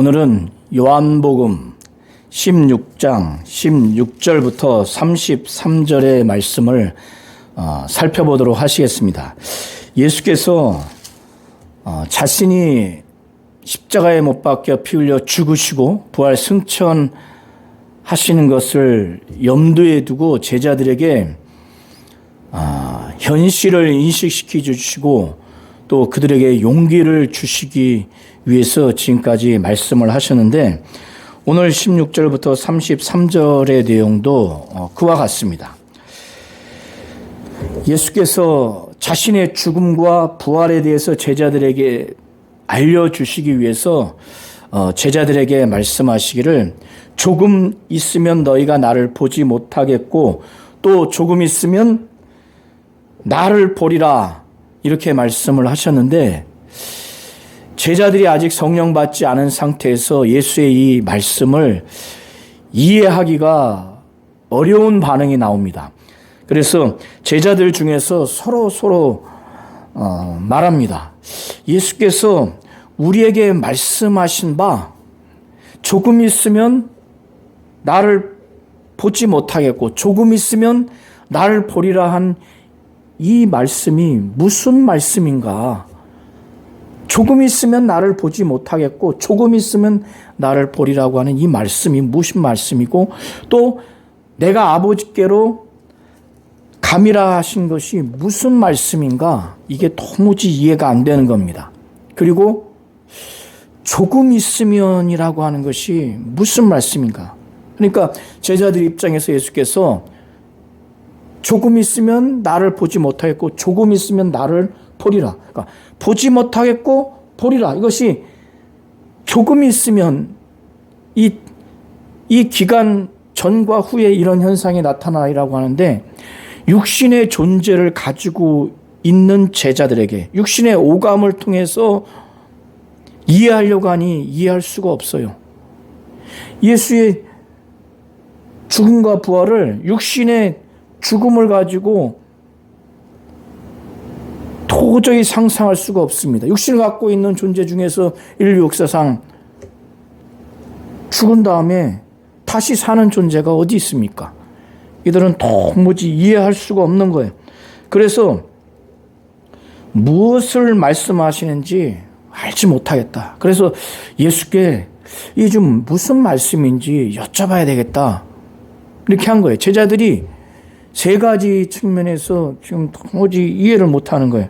오늘은 요한복음 16장 16절부터 33절의 말씀을 살펴보도록 하시겠습니다. 예수께서 자신이 십자가에 못 박혀 피 흘려 죽으시고 부활 승천하시는 것을 염두에 두고 제자들에게 현실을 인식시켜 주시고 또 그들에게 용기를 주시기 위해서 지금까지 말씀을 하셨는데, 오늘 16절부터 33절의 내용도 그와 같습니다. 예수께서 자신의 죽음과 부활에 대해서 제자들에게 알려주시기 위해서 제자들에게 말씀하시기를, 조금 있으면 너희가 나를 보지 못하겠고 또 조금 있으면 나를 보리라, 이렇게 말씀을 하셨는데, 제자들이 아직 성령 받지 않은 상태에서 예수의 이 말씀을 이해하기가 어려운 반응이 나옵니다. 그래서 제자들 중에서 서로 말합니다. 예수께서 우리에게 말씀하신 바 조금 있으면 나를 보지 못하겠고 조금 있으면 나를 보리라 한 이 말씀이 무슨 말씀인가? 조금 있으면 나를 보지 못하겠고 조금 있으면 나를 보리라고 하는 이 말씀이 무슨 말씀이고, 또 내가 아버지께로 감이라 하신 것이 무슨 말씀인가? 이게 도무지 이해가 안 되는 겁니다. 그리고 조금 있으면이라고 하는 것이 무슨 말씀인가? 그러니까 제자들 입장에서 예수께서 조금 있으면 나를 보지 못하겠고 조금 있으면 나를 보리라. 그러니까 보지 못하겠고 보리라. 이것이 조금 있으면 이 기간 전과 후에 이런 현상이 나타나리라고 하는데, 육신의 존재를 가지고 있는 제자들에게 육신의 오감을 통해서 이해하려고 하니 이해할 수가 없어요. 예수의 죽음과 부활을, 육신의 죽음을 가지고 도저히 상상할 수가 없습니다. 육신을 갖고 있는 존재 중에서 인류 역사상 죽은 다음에 다시 사는 존재가 어디 있습니까? 이들은 도무지 이해할 수가 없는 거예요. 그래서 무엇을 말씀하시는지 알지 못하겠다. 그래서 예수께 이게 좀 무슨 말씀인지 여쭤봐야 되겠다, 이렇게 한 거예요. 제자들이 세 가지 측면에서 지금 도무지 이해를 못하는 거예요.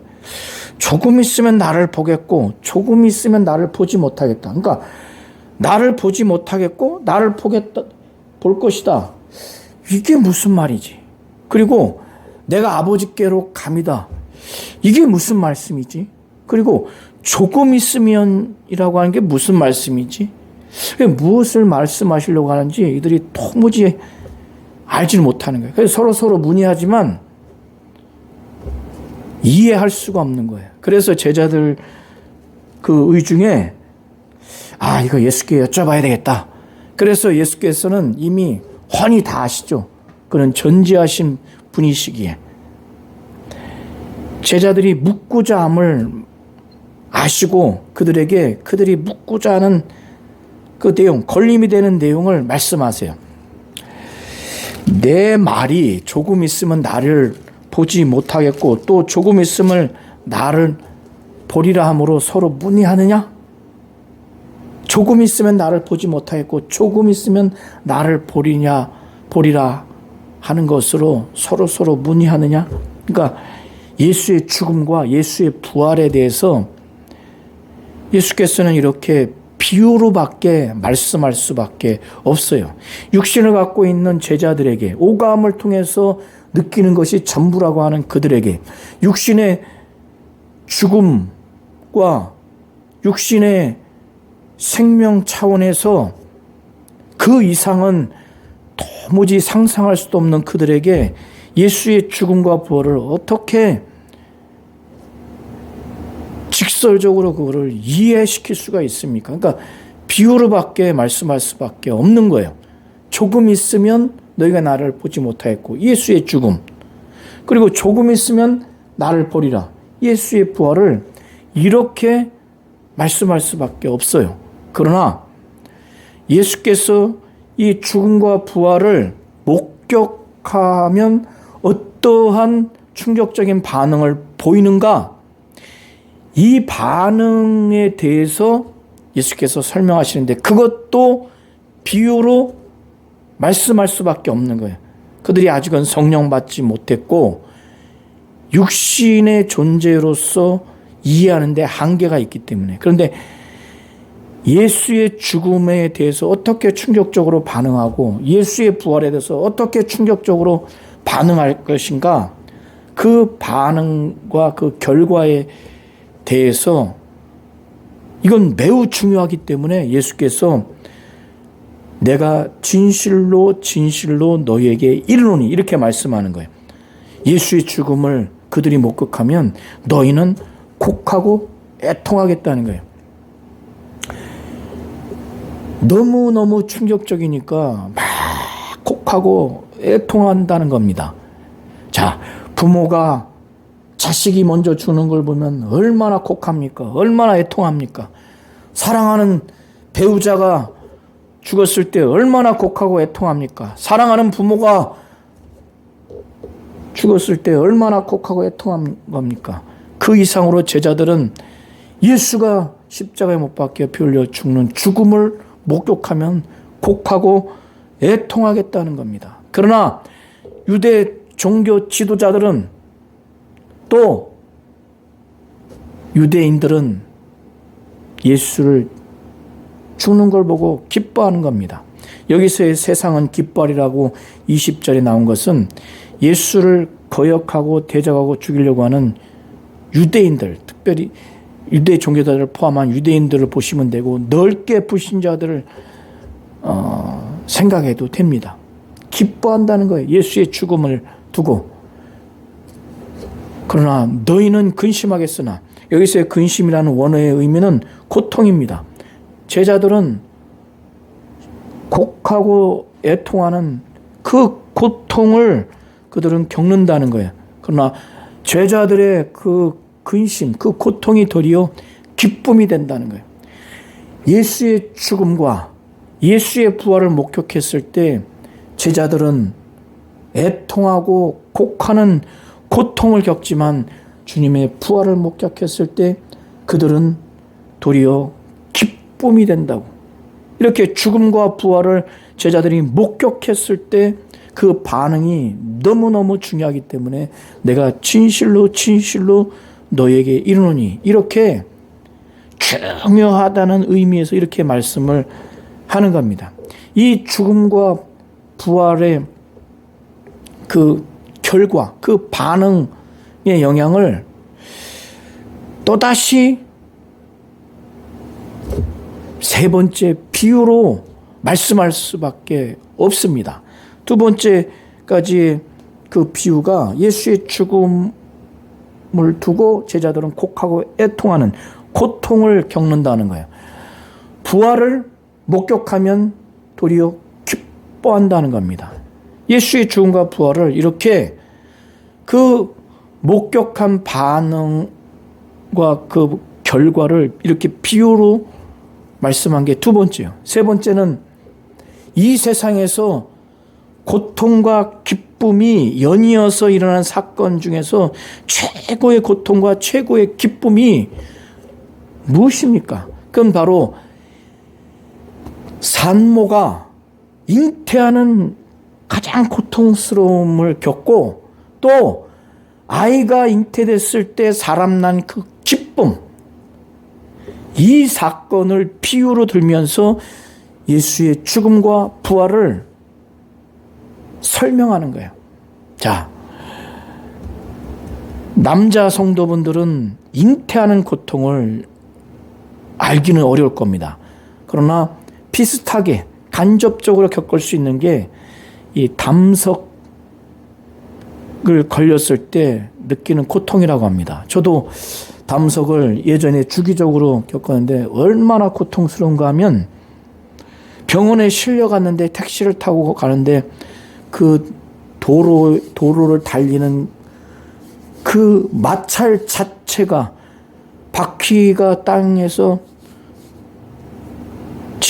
조금 있으면 나를 보겠고 조금 있으면 나를 보지 못하겠다. 그러니까 나를 보지 못하겠고 나를 볼 것이다. 이게 무슨 말이지? 그리고 내가 아버지께로 감이다. 이게 무슨 말씀이지? 그리고 조금 있으면이라고 하는 게 무슨 말씀이지? 무엇을 말씀하시려고 하는지 이들이 도무지 알지를 못하는 거예요. 그래서 서로 문의하지만 이해할 수가 없는 거예요. 그래서 제자들 그 의중에 이거 예수께 여쭤봐야 되겠다. 그래서 예수께서는 이미 훤히 다 아시죠. 그는 전지하신 분이시기에 제자들이 묻고자 함을 아시고 그들이 묻고자 하는 그 내용, 걸림이 되는 내용을 말씀하세요. 내 말이 조금 있으면 나를 보지 못하겠고 또 조금 있으면 나를 보리라 함으로 서로 문의하느냐? 조금 있으면 나를 보지 못하겠고 조금 있으면 나를 보리라 하는 것으로 서로 문의하느냐? 그러니까 예수의 죽음과 예수의 부활에 대해서 예수께서는 이렇게 비유로밖에 말씀할 수밖에 없어요. 육신을 갖고 있는 제자들에게, 오감을 통해서 느끼는 것이 전부라고 하는 그들에게 육신의 죽음과 육신의 생명 차원에서 그 이상은 도무지 상상할 수도 없는 그들에게 예수의 죽음과 부활을 어떻게 직설적으로 그거를 이해시킬 수가 있습니까? 그러니까 비유로밖에 말씀할 수밖에 없는 거예요. 조금 있으면 너희가 나를 보지 못하겠고 예수의 죽음, 그리고 조금 있으면 나를 보리라, 예수의 부활을 이렇게 말씀할 수밖에 없어요. 그러나 예수께서 이 죽음과 부활을 목격하면 어떠한 충격적인 반응을 보이는가? 이 반응에 대해서 예수께서 설명하시는데 그것도 비유로 말씀할 수밖에 없는 거예요. 그들이 아직은 성령 받지 못했고 육신의 존재로서 이해하는데 한계가 있기 때문에. 그런데 예수의 죽음에 대해서 어떻게 충격적으로 반응하고 예수의 부활에 대해서 어떻게 충격적으로 반응할 것인가, 그 반응과 그 결과에 대해서 이건 매우 중요하기 때문에 예수께서 내가 진실로 진실로 너희에게 이르노니 이렇게 말씀하는 거예요. 예수의 죽음을 그들이 목격하면 너희는 곡하고 애통하겠다는 거예요. 너무너무 충격적이니까 막 곡하고 애통한다는 겁니다. 자, 부모가 자식이 먼저 죽는 걸 보면 얼마나 곡합니까? 얼마나 애통합니까? 사랑하는 배우자가 죽었을 때 얼마나 곡하고 애통합니까? 사랑하는 부모가 죽었을 때 얼마나 곡하고 애통한 겁니까? 그 이상으로 제자들은 예수가 십자가에 못 박혀 피 흘려 죽는 죽음을 목격하면 곡하고 애통하겠다는 겁니다. 그러나 유대 종교 지도자들은 또 유대인들은 예수를 죽는 걸 보고 기뻐하는 겁니다. 여기서의 세상은 기뻐하리라고 20절에 나온 것은 예수를 거역하고 대적하고 죽이려고 하는 유대인들, 특별히 유대 종교자들을 포함한 유대인들을 보시면 되고 넓게 불신자들을 생각해도 됩니다. 기뻐한다는 거예요. 예수의 죽음을 두고. 그러나 너희는 근심하겠으나, 여기서의 근심이라는 원어의 의미는 고통입니다. 제자들은 곡하고 애통하는 그 고통을 그들은 겪는다는 거예요. 그러나 제자들의 그 근심, 그 고통이 도리어 기쁨이 된다는 거예요. 예수의 죽음과 예수의 부활을 목격했을 때 제자들은 애통하고 곡하는 고통을 겪지만 주님의 부활을 목격했을 때 그들은 도리어 기쁨이 된다고. 이렇게 죽음과 부활을 제자들이 목격했을 때 그 반응이 너무너무 중요하기 때문에 내가 진실로 진실로 너에게 이르노니, 이렇게 중요하다는 의미에서 이렇게 말씀을 하는 겁니다. 이 죽음과 부활의 그 결과, 그 반응의 영향을 또다시 세 번째 비유로 말씀할 수밖에 없습니다. 두 번째까지 그 비유가 예수의 죽음을 두고 제자들은 곡하고 애통하는 고통을 겪는다는 거예요. 부활을 목격하면 도리어 기뻐한다는 겁니다. 예수의 죽음과 부활을 이렇게 그 목격한 반응과 그 결과를 이렇게 비유로 말씀한 게 두 번째예요. 세 번째는 이 세상에서 고통과 기쁨이 연이어서 일어난 사건 중에서 최고의 고통과 최고의 기쁨이 무엇입니까? 그건 바로 산모가 잉태하는 가장 고통스러움을 겪고 또 아이가 잉태됐을 때 사람 난 그 기쁨, 이 사건을 비유로 들면서 예수의 죽음과 부활을 설명하는 거예요. 자, 남자 성도분들은 잉태하는 고통을 알기는 어려울 겁니다. 그러나 비슷하게 간접적으로 겪을 수 있는 게 이 담석을 걸렸을 때 느끼는 고통이라고 합니다. 저도 담석을 예전에 주기적으로 겪었는데 얼마나 고통스러운가 하면 병원에 실려갔는데 택시를 타고 가는데 그 도로를 달리는 그 마찰 자체가 바퀴가 땅에서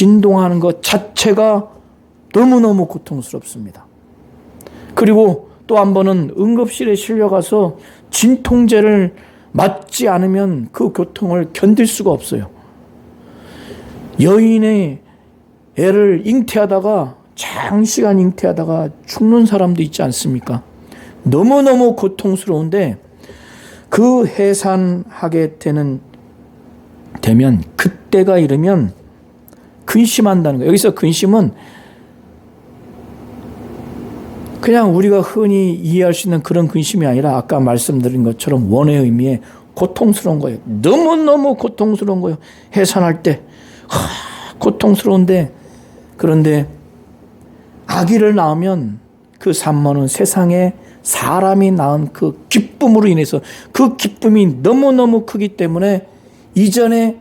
진동하는 것 자체가 너무너무 고통스럽습니다. 그리고 또 한 번은 응급실에 실려가서 진통제를 맞지 않으면 그 고통을 견딜 수가 없어요. 여인의 애를 잉태하다가 장시간 잉태하다가 죽는 사람도 있지 않습니까? 너무너무 고통스러운데 그 해산하게 되면 그때가 이르면 근심한다는 거예요. 여기서 근심은 그냥 우리가 흔히 이해할 수 있는 그런 근심이 아니라 아까 말씀드린 것처럼 원의 의미의 고통스러운 거예요. 너무너무 고통스러운 거예요. 해산할 때 고통스러운데, 그런데 아기를 낳으면 그 산모는 세상에 사람이 낳은 그 기쁨으로 인해서 그 기쁨이 너무너무 크기 때문에 이전에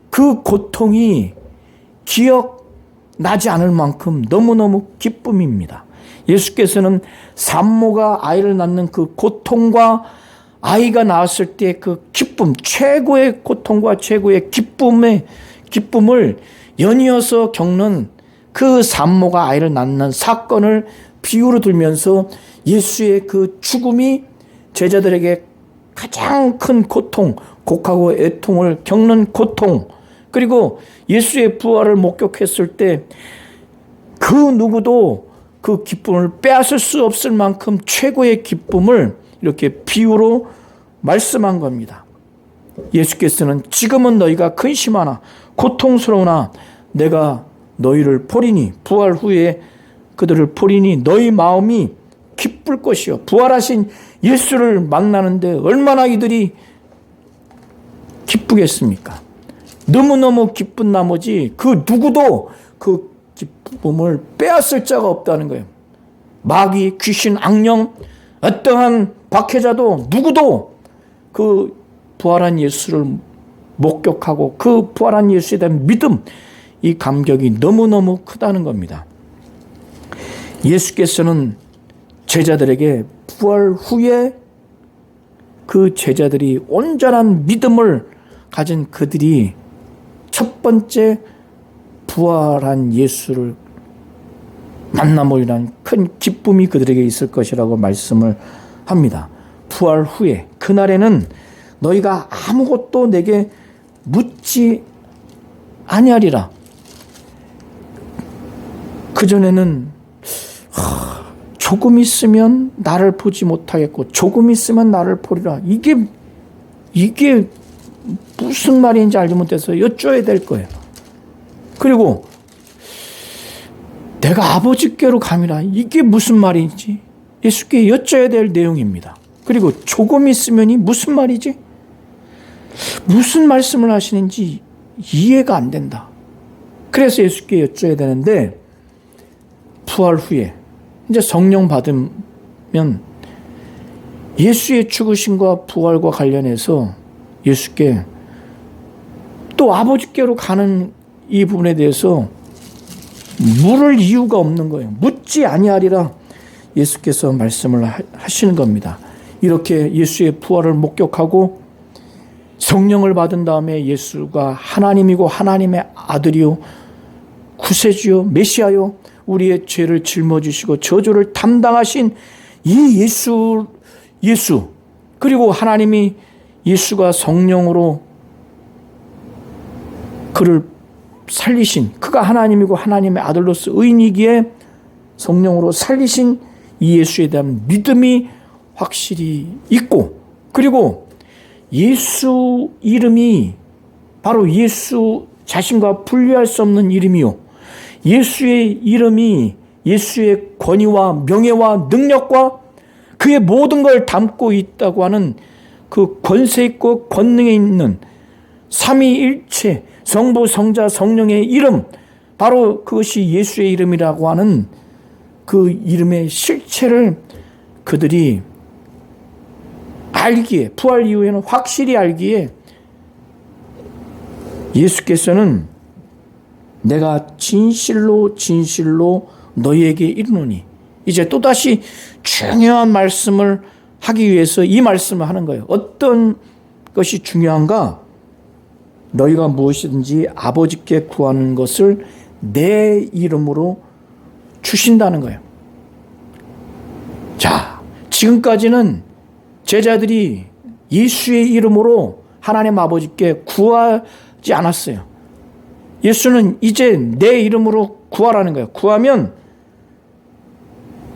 그 고통이 기억나지 않을 만큼 너무너무 기쁨입니다. 예수께서는 산모가 아이를 낳는 그 고통과 아이가 낳았을 때 그 기쁨, 최고의 고통과 최고의 기쁨을 연이어서 겪는 그 산모가 아이를 낳는 사건을 비유로 들면서 예수의 그 죽음이 제자들에게 가장 큰 고통, 곡하고 애통을 겪는 고통, 그리고 예수의 부활을 목격했을 때 그 누구도 그 기쁨을 빼앗을 수 없을 만큼 최고의 기쁨을 이렇게 비유로 말씀한 겁니다. 예수께서는 지금은 너희가 근심하나 고통스러우나 내가 너희를 보리니, 부활 후에 그들을 보리니 너희 마음이 기쁠 것이요. 부활하신 예수를 만나는데 얼마나 이들이 기쁘겠습니까? 너무너무 기쁜 나머지 그 누구도 그 기쁨을 빼앗을 자가 없다는 거예요. 마귀, 귀신, 악령, 어떠한 박해자도 누구도 그 부활한 예수를 목격하고 그 부활한 예수에 대한 믿음, 이 감격이 너무너무 크다는 겁니다. 예수께서는 제자들에게 부활 후에 그 제자들이 온전한 믿음을 가진 그들이 첫 번째 부활한 예수를 만남으리란 큰 기쁨이 그들에게 있을 것이라고 말씀을 합니다. 부활 후에 그날에는 너희가 아무것도 내게 묻지 아니하리라. 그전에는 조금 있으면 나를 보지 못하겠고 조금 있으면 나를 보리라. 이게 무슨 말인지 알지 못해서 여쭤야 될 거예요. 그리고 내가 아버지께로 감이라. 이게 무슨 말인지 예수께 여쭤야 될 내용입니다. 그리고 조금 있으면이 무슨 말이지? 무슨 말씀을 하시는지 이해가 안 된다. 그래서 예수께 여쭤야 되는데 부활 후에 이제 성령 받으면 예수의 죽으심과 부활과 관련해서 예수께 또 아버지께로 가는 이 부분에 대해서 물을 이유가 없는 거예요. 묻지 아니하리라 예수께서 말씀을 하시는 겁니다. 이렇게 예수의 부활을 목격하고 성령을 받은 다음에 예수가 하나님이고 하나님의 아들이요 구세주요 메시아요 우리의 죄를 짊어지시고 저주를 담당하신 이 예수 그리고 하나님이 예수가 성령으로 그를 살리신, 그가 하나님이고 하나님의 아들로서 의인이기에 성령으로 살리신 이 예수에 대한 믿음이 확실히 있고, 그리고 예수 이름이 바로 예수 자신과 분리할 수 없는 이름이요, 예수의 이름이 예수의 권위와 명예와 능력과 그의 모든 걸 담고 있다고 하는 그 권세 있고 권능에 있는 삼위일체 성부 성자 성령의 이름, 바로 그것이 예수의 이름이라고 하는 그 이름의 실체를 그들이 알기에, 부활 이후에는 확실히 알기에 예수께서는 내가 진실로 진실로 너희에게 이르노니, 이제 또다시 중요한 말씀을 하기 위해서 이 말씀을 하는 거예요. 어떤 것이 중요한가? 너희가 무엇이든지 아버지께 구하는 것을 내 이름으로 주신다는 거예요. 자, 지금까지는 제자들이 예수의 이름으로 하나님 아버지께 구하지 않았어요. 예수는 이제 내 이름으로 구하라는 거예요. 구하면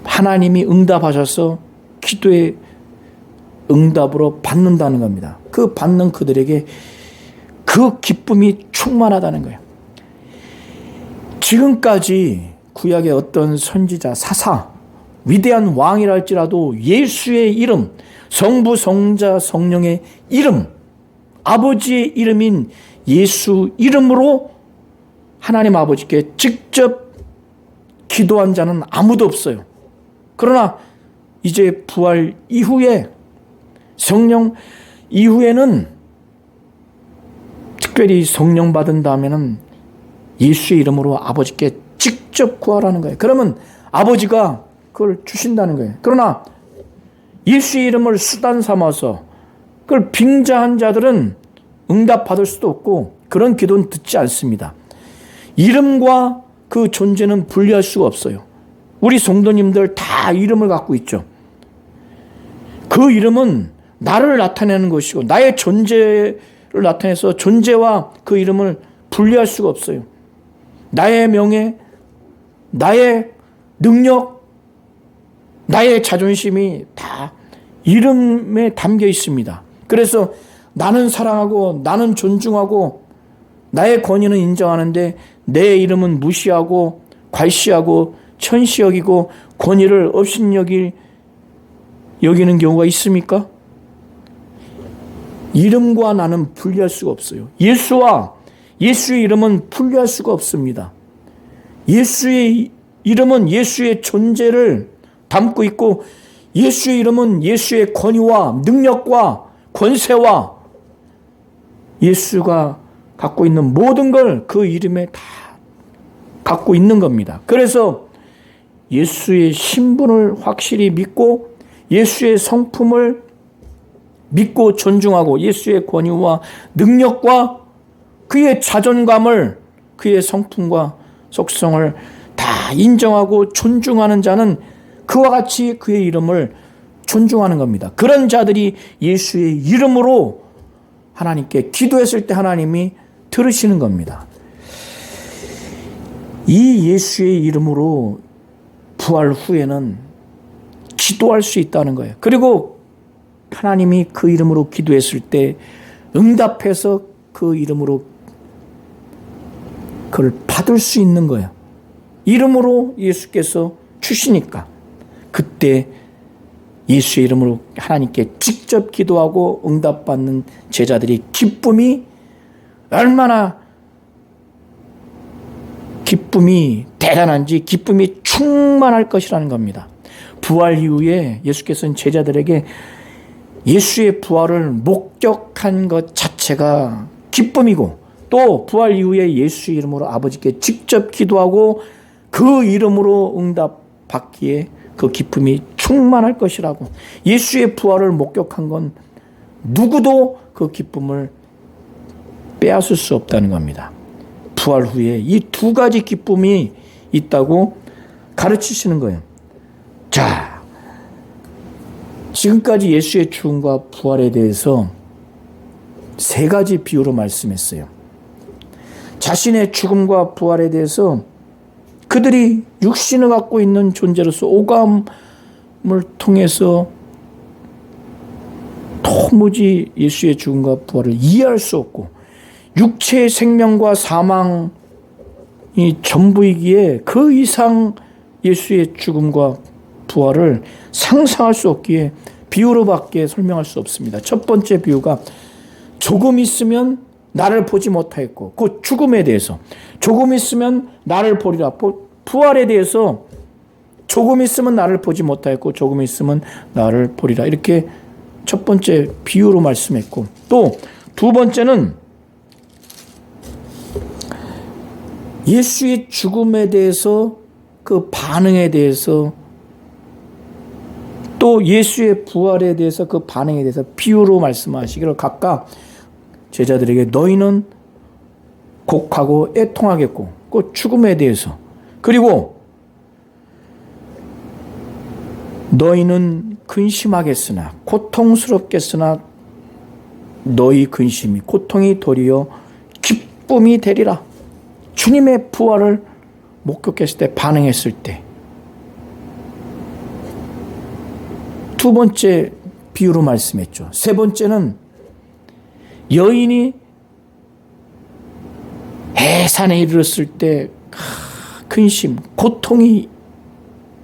하나님이 응답하셔서 기도의 응답으로 받는다는 겁니다. 그 받는 그들에게 그 기쁨이 충만하다는 거예요. 지금까지 구약의 어떤 선지자, 사사, 위대한 왕이랄지라도 예수의 이름, 성부, 성자, 성령의 이름, 아버지의 이름인 예수 이름으로 하나님 아버지께 직접 기도한 자는 아무도 없어요. 그러나 이제 부활 이후에, 성령 이후에는 특별히 성령 받은 다음에는 예수의 이름으로 아버지께 직접 구하라는 거예요. 그러면 아버지가 그걸 주신다는 거예요. 그러나 예수의 이름을 수단 삼아서 그걸 빙자한 자들은 응답받을 수도 없고 그런 기도는 듣지 않습니다. 이름과 그 존재는 분리할 수가 없어요. 우리 성도님들 다 이름을 갖고 있죠. 그 이름은 나를 나타내는 것이고 나의 존재를 나타내서 존재와 그 이름을 분리할 수가 없어요. 나의 명예, 나의 능력, 나의 자존심이 다 이름에 담겨 있습니다. 그래서 나는 사랑하고 나는 존중하고 나의 권위는 인정하는데 내 이름은 무시하고 괄시하고 천시 여기고 권위를 업신여기는 경우가 있습니까? 이름과 나는 분리할 수가 없어요. 예수와 예수의 이름은 분리할 수가 없습니다. 예수의 이름은 예수의 존재를 담고 있고 예수의 이름은 예수의 권위와 능력과 권세와 예수가 갖고 있는 모든 걸 그 이름에 다 갖고 있는 겁니다. 그래서 예수의 신분을 확실히 믿고 예수의 성품을 믿고 존중하고 예수의 권위와 능력과 그의 자존감을, 그의 성품과 속성을 다 인정하고 존중하는 자는 그와 같이 그의 이름을 존중하는 겁니다. 그런 자들이 예수의 이름으로 하나님께 기도했을 때 하나님이 들으시는 겁니다. 이 예수의 이름으로 부활 후에는 기도할 수 있다는 거예요. 그리고 하나님이 그 이름으로 기도했을 때 응답해서 그 이름으로 그걸 받을 수 있는 거예요. 이름으로 예수께서 주시니까 그때 예수의 이름으로 하나님께 직접 기도하고 응답받는 제자들이 기쁨이 얼마나 기쁨이 대단한지 기쁨이 충만할 것이라는 겁니다. 부활 이후에 예수께서는 제자들에게 예수의 부활을 목격한 것 자체가 기쁨이고 또 부활 이후에 예수 이름으로 아버지께 직접 기도하고 그 이름으로 응답받기에 그 기쁨이 충만할 것이라고. 예수의 부활을 목격한 건 누구도 그 기쁨을 빼앗을 수 없다는 겁니다. 부활 후에 이 두 가지 기쁨이 있다고 가르치시는 거예요. 자, 지금까지 예수의 죽음과 부활에 대해서 세 가지 비유로 말씀했어요. 자신의 죽음과 부활에 대해서 그들이 육신을 갖고 있는 존재로서 오감을 통해서 도무지 예수의 죽음과 부활을 이해할 수 없고 육체의 생명과 사망이 전부이기에 그 이상 예수의 죽음과 부활을 상상할 수 없기에 비유로밖에 설명할 수 없습니다. 첫 번째 비유가 조금 있으면 나를 보지 못하겠고 그 죽음에 대해서 조금 있으면 나를 보리라. 부활에 대해서 조금 있으면 나를 보지 못하겠고 조금 있으면 나를 보리라. 이렇게 첫 번째 비유로 말씀했고 또 두 번째는 예수의 죽음에 대해서 그 반응에 대해서 또 예수의 부활에 대해서 그 반응에 대해서 비유로 말씀하시기를 각각 제자들에게 너희는 곡하고 애통하겠고, 그 죽음에 대해서. 그리고 너희는 근심하겠으나 고통스럽겠으나 너희 근심이 고통이 도리어 기쁨이 되리라. 주님의 부활을 목격했을 때, 반응했을 때. 두 번째 비유로 말씀했죠. 세 번째는 여인이 해산에 이르렀을 때 근심, 고통이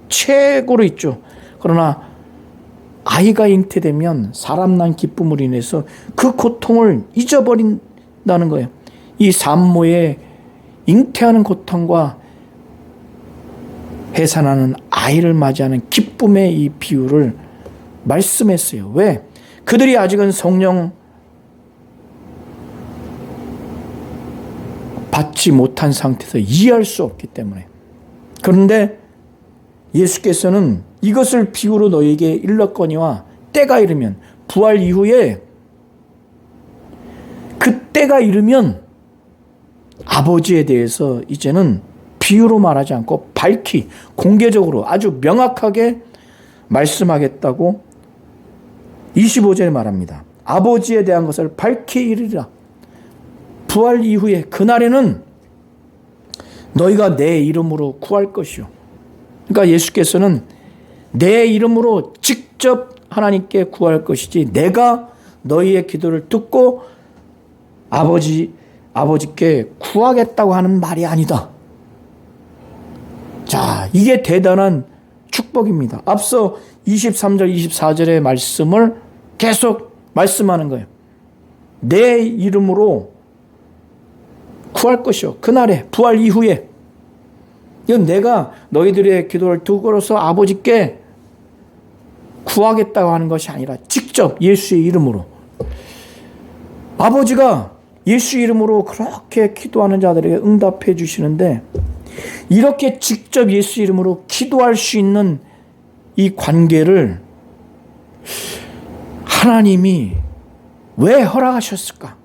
최고로 있죠. 그러나 아이가 잉태되면 사람 난 기쁨으로 인해서 그 고통을 잊어버린다는 거예요. 이 산모의 잉태하는 고통과 해산하는 아이를 맞이하는 기쁨의 이 비유를 말씀했어요. 왜? 그들이 아직은 성령 받지 못한 상태에서 이해할 수 없기 때문에. 그런데 예수께서는 이것을 비유로 너에게 일렀거니와 때가 이르면, 부활 이후에 그 때가 이르면 아버지에 대해서 이제는 비유로 말하지 않고 밝히 공개적으로 아주 명확하게 말씀하겠다고 25절에 말합니다. 아버지에 대한 것을 밝히 이르리라. 부활 이후에 그날에는 너희가 내 이름으로 구할 것이요. 그러니까 예수께서는 내 이름으로 직접 하나님께 구할 것이지, 내가 너희의 기도를 듣고 아버지께 구하겠다고 하는 말이 아니다. 자, 이게 대단한 축복입니다. 앞서 23절, 24절의 말씀을 계속 말씀하는 거예요. 내 이름으로 구할 것이요. 그날에, 부활 이후에. 이건 내가 너희들의 기도를 듣고로서 아버지께 구하겠다고 하는 것이 아니라 직접 예수의 이름으로. 아버지가 예수 이름으로 그렇게 기도하는 자들에게 응답해 주시는데, 이렇게 직접 예수 이름으로 기도할 수 있는 이 관계를 하나님이 왜 허락하셨을까?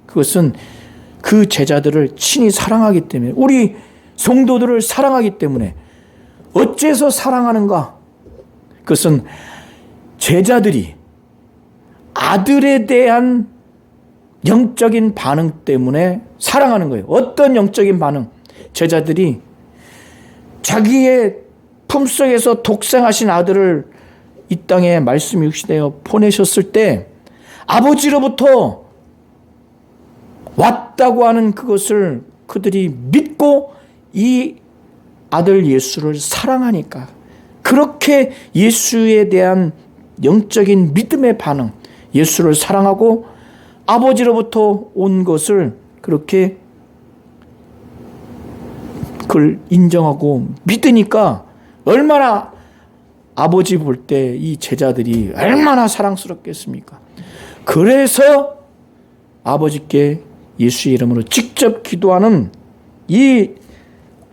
그것은 그 제자들을 친히 사랑하기 때문에, 우리 성도들을 사랑하기 때문에. 어째서 사랑하는가? 그것은 제자들이 아들에 대한 영적인 반응 때문에 사랑하는 거예요. 어떤 영적인 반응? 제자들이 자기의 품속에서 독생하신 아들을 이 땅에 말씀 육신되어 보내셨을 때 아버지로부터 왔다고 하는 그것을 그들이 믿고 이 아들 예수를 사랑하니까, 그렇게 예수에 대한 영적인 믿음의 반응, 예수를 사랑하고 아버지로부터 온 것을 그렇게 그걸 인정하고 믿으니까 얼마나 아버지 볼 때 이 제자들이 얼마나 사랑스럽겠습니까? 그래서 아버지께 예수의 이름으로 직접 기도하는 이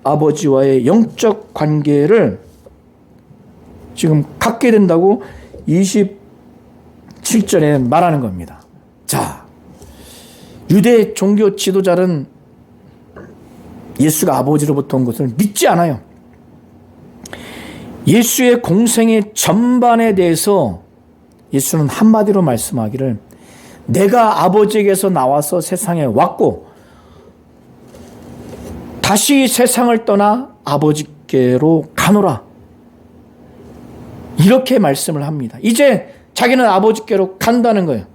아버지와의 영적 관계를 지금 갖게 된다고 27절에 말하는 겁니다. 자, 유대 종교 지도자는 예수가 아버지로부터 온 것을 믿지 않아요. 예수의 공생의 전반에 대해서 예수는 한마디로 말씀하기를, 내가 아버지에게서 나와서 세상에 왔고 다시 세상을 떠나 아버지께로 가노라, 이렇게 말씀을 합니다. 이제 자기는 아버지께로 간다는 거예요.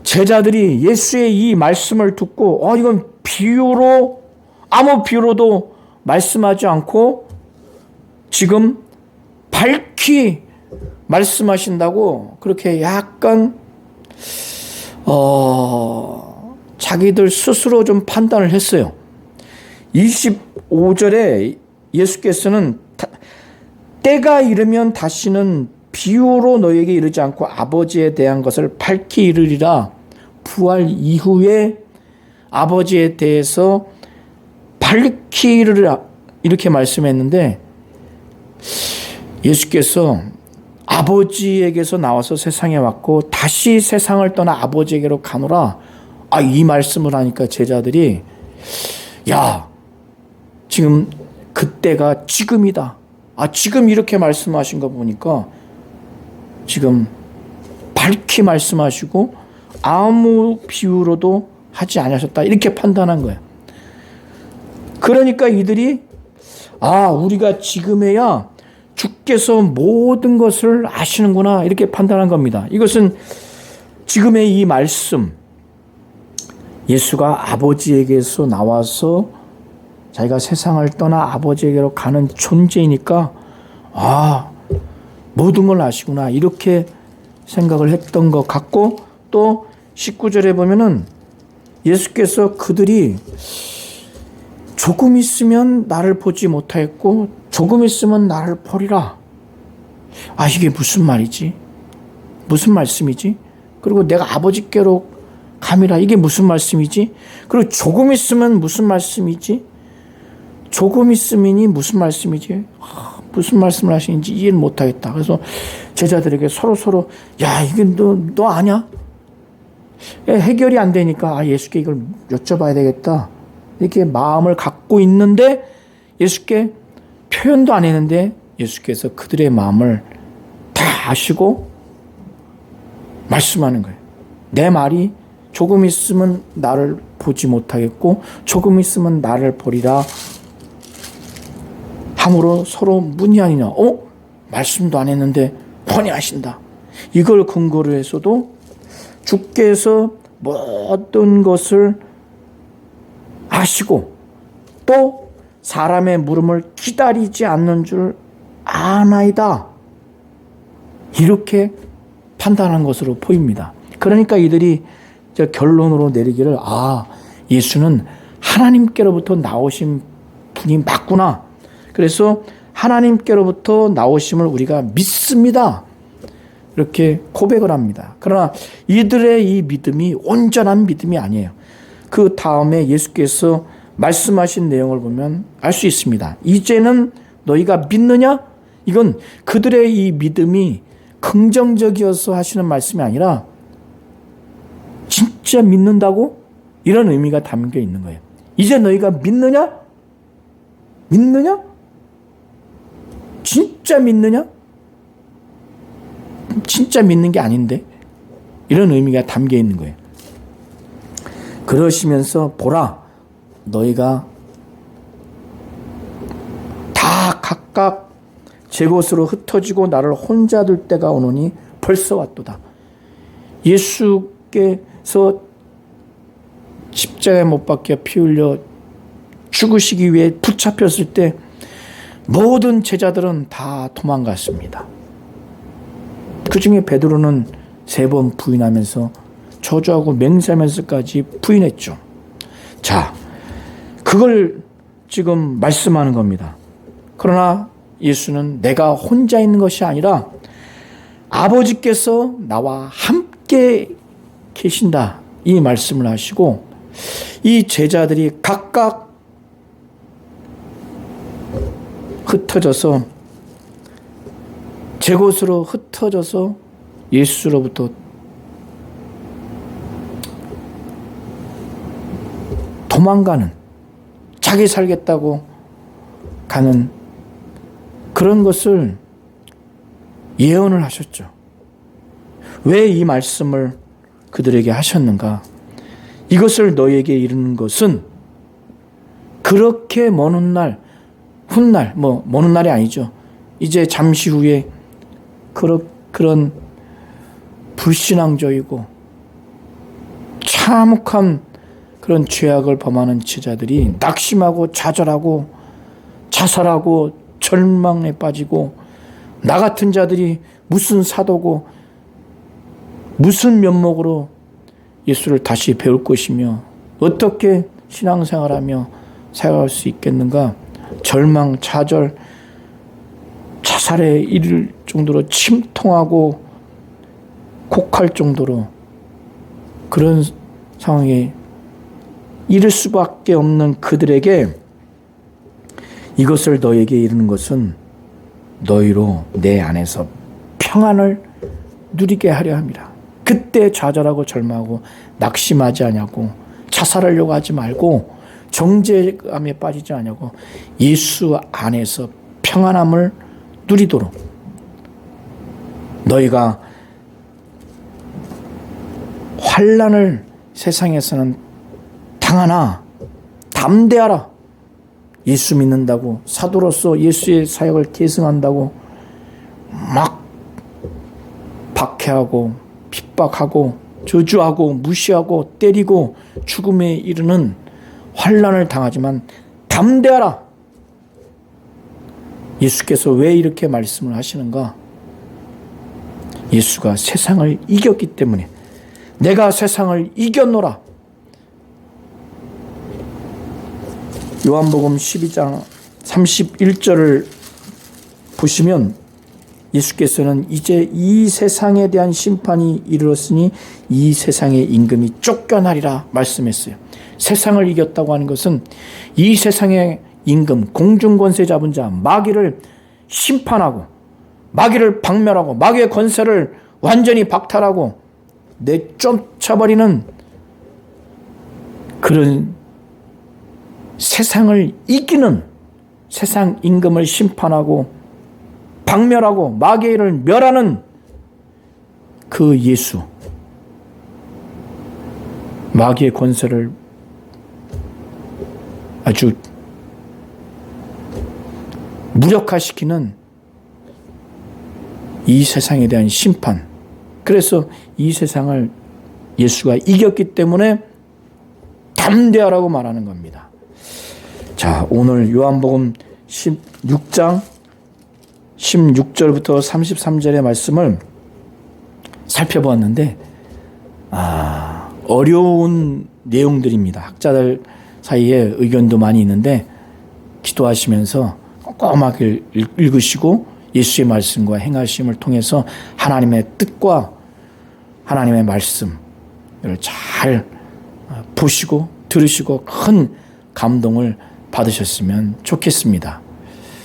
제자들이 예수의 이 말씀을 듣고 이건 비유로, 아무 비유로도 말씀하지 않고 지금 밝히 말씀하신다고 그렇게 약간 자기들 스스로 좀 판단을 했어요. 25절에 예수께서는 때가 이르면 다시는 비유로 너에게 이르지 않고 아버지에 대한 것을 밝히 이르리라. 부활 이후에 아버지에 대해서 밝히 이르리라, 이렇게 말씀했는데, 예수께서 아버지에게서 나와서 세상에 왔고 다시 세상을 떠나 아버지에게로 가노라, 이 말씀을 하니까 제자들이 야, 지금 그때가 지금이다. 지금 이렇게 말씀하신 거 보니까 지금 밝히 말씀하시고 아무 비유로도 하지 않으셨다. 이렇게 판단한 거예요. 그러니까 이들이 우리가 지금에야 주께서 모든 것을 아시는구나. 이렇게 판단한 겁니다. 이것은 지금의 이 말씀, 예수가 아버지에게서 나와서 자기가 세상을 떠나 아버지에게로 가는 존재이니까 모든 걸 아시구나. 이렇게 생각을 했던 것 같고, 또 19절에 보면은 예수께서 그들이 조금 있으면 나를 보지 못하겠고 조금 있으면 나를 보리라. 이게 무슨 말이지? 무슨 말씀이지? 그리고 내가 아버지께로 감이라. 이게 무슨 말씀이지? 그리고 조금 있으면 무슨 말씀이지? 조금 있으면이 무슨 말씀이지? 무슨 말씀을 하시는지 이해를 못하겠다. 그래서 제자들에게 서로 이게 너 아냐? 해결이 안 되니까 예수께 이걸 여쭤봐야 되겠다. 이렇게 마음을 갖고 있는데 예수께 표현도 안 했는데 예수께서 그들의 마음을 다 아시고 말씀하는 거예요. 내 말이 조금 있으면 나를 보지 못하겠고 조금 있으면 나를 보리라 함으로 서로 문의하니라. 말씀도 안 했는데 뻔히 아신다. 이걸 근거로 해서도 주께서 모든 것을 아시고 또 사람의 물음을 기다리지 않는 줄 아나이다. 이렇게 판단한 것으로 보입니다. 그러니까 이들이 결론으로 내리기를 예수는 하나님께로부터 나오신 분이 맞구나. 그래서 하나님께로부터 나오심을 우리가 믿습니다. 이렇게 고백을 합니다. 그러나 이들의 이 믿음이 온전한 믿음이 아니에요. 그 다음에 예수께서 말씀하신 내용을 보면 알 수 있습니다. 이제는 너희가 믿느냐? 이건 그들의 이 믿음이 긍정적이어서 하시는 말씀이 아니라 진짜 믿는다고? 이런 의미가 담겨 있는 거예요. 이제 너희가 믿느냐? 믿느냐? 진짜 믿느냐? 진짜 믿는 게 아닌데? 이런 의미가 담겨 있는 거예요. 그러시면서 보라, 너희가 다 각각 제 곳으로 흩어지고 나를 혼자 둘 때가 오노니 벌써 왔도다. 예수께서 십자가에 못 박혀 피 흘려 죽으시기 위해 붙잡혔을 때 모든 제자들은 다 도망갔습니다. 그 중에 베드로는 3번 부인하면서 저주하고 맹세하면서까지 부인했죠. 자, 그걸 지금 말씀하는 겁니다. 그러나 예수는 내가 혼자 있는 것이 아니라 아버지께서 나와 함께 계신다. 이 말씀을 하시고 이 제자들이 각각 흩어져서 제 곳으로 흩어져서 예수로부터 도망가는, 자기 살겠다고 가는 그런 것을 예언을 하셨죠. 왜 이 말씀을 그들에게 하셨는가? 이것을 너에게 이르는 것은 그렇게 먼 날, 훗날, 먼 날이 아니죠. 이제 잠시 후에 그런 불신앙적이고 참혹한 그런 죄악을 범하는 제자들이 낙심하고 좌절하고 자살하고 절망에 빠지고 나 같은 자들이 무슨 사도고 무슨 면목으로 예수를 다시 배울 것이며 어떻게 신앙생활하며 살아갈 수 있겠는가? 절망, 좌절, 자살에 이를 정도로 침통하고 곡할 정도로 그런 상황에 이를 수밖에 없는 그들에게 이것을 너에게 이르는 것은 너희로 내 안에서 평안을 누리게 하려 함이라. 그때 좌절하고 절망하고 낙심하지 않냐고 자살하려고 하지 말고 정죄감에 빠지지 않냐고 예수 안에서 평안함을 누리도록 너희가 환난을 세상에서는 당하나 담대하라. 예수 믿는다고 사도로서 예수의 사역을 계승한다고 막 박해하고 핍박하고 저주하고 무시하고 때리고 죽음에 이르는 환난을 당하지만 담대하라. 예수께서 왜 이렇게 말씀을 하시는가? 예수가 세상을 이겼기 때문에 내가 세상을 이겼노라. 요한복음 12장 31절을 보시면 예수께서는 이제 이 세상에 대한 심판이 이르렀으니 이 세상의 임금이 쫓겨나리라 말씀했어요. 세상을 이겼다고 하는 것은 이 세상의 임금, 공중권세 잡은 자, 마귀를 심판하고 마귀를 박멸하고 마귀의 권세를 완전히 박탈하고 내쫓아버리는 그런 세상을 이기는 세상 임금을 심판하고 박멸하고 마귀를 멸하는 그 예수, 마귀의 권세를 아주 무력화시키는 이 세상에 대한 심판. 그래서 이 세상을 예수가 이겼기 때문에 담대하라고 말하는 겁니다. 자, 오늘 요한복음 16장 16절부터 33절의 말씀을 살펴보았는데 어려운 내용들입니다. 학자들 사이에 의견도 많이 있는데 기도하시면서 꼼꼼하게 읽으시고 예수의 말씀과 행하심을 통해서 하나님의 뜻과 하나님의 말씀을 잘 보시고 들으시고 큰 감동을 받으셨으면 좋겠습니다.